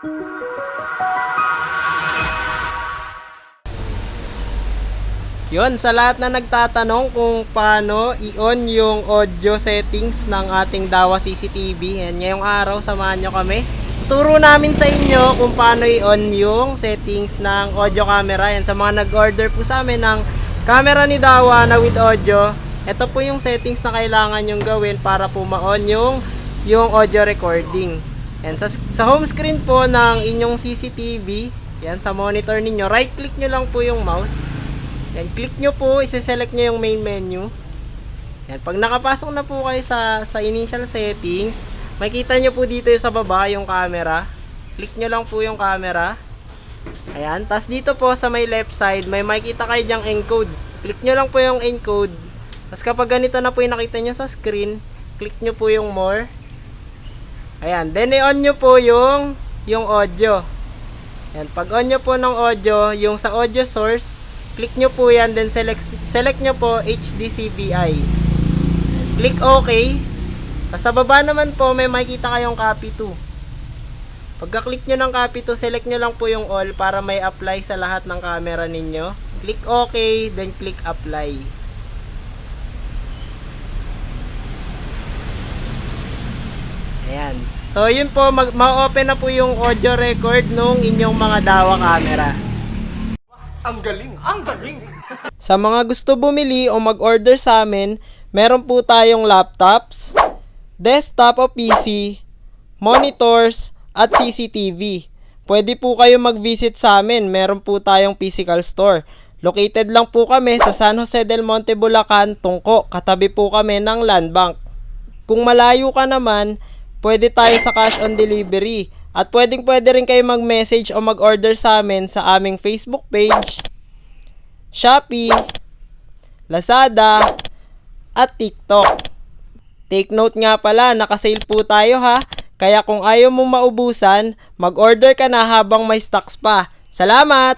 Yun, sa lahat na nagtatanong kung paano i-on yung audio settings ng ating Dawa CCTV, yan, ngayong araw samahan nyo kami. Turo namin sa inyo kung paano i-on yung settings ng audio camera. Yan, sa mga nag-order po sa amin ng camera ni Dawa na with audio, ito po yung settings na kailangan yung gawin para po ma-on yung audio recording. Yan, sa home screen po ng inyong CCTV, yan, sa monitor ninyo, right click nyo lang po yung mouse. Yan, click nyo po, isi-select nyo yung main menu. Yan, pag nakapasok na po kayo sa initial settings, makikita nyo po dito sa baba yung camera. Click nyo lang po yung camera. Ayan, tas dito po sa may left side, may makikita kayo dyang encode. Click nyo lang po yung encode. Tas kapag ganito na po yung nakita nyo sa screen, click nyo po yung more. Ayan, then i-on nyo po yung audio. Ayan, pag on nyo po ng audio, yung sa audio source, click nyo po yan, then select nyo po HDCVI. Click OK. Sa baba naman po, may makikita kayong copy to. Pagka-click nyo ng copy to, select nyo lang po yung all para may apply sa lahat ng camera ninyo. Click OK, then click apply. Ayan. So, yun po, ma-open na po yung audio record nung inyong mga Dawa camera. Ang galing! Ang galing! Sa mga gusto bumili o mag-order sa amin, meron po tayong laptops, desktop o PC, monitors, at CCTV. Pwede po kayo mag-visit sa amin, meron po tayong physical store. Located lang po kami sa San Jose del Monte, Bulacan, Tungko. Katabi po kami ng Land Bank. Kung malayo ka naman, pwede tayo sa cash on delivery. At pwede rin kayo mag-message o mag-order sa amin sa aming Facebook page, Shopee, Lazada, at TikTok. Take note nga pala, naka-sale po tayo ha. Kaya kung ayaw mong maubusan, mag-order ka na habang may stocks pa. Salamat!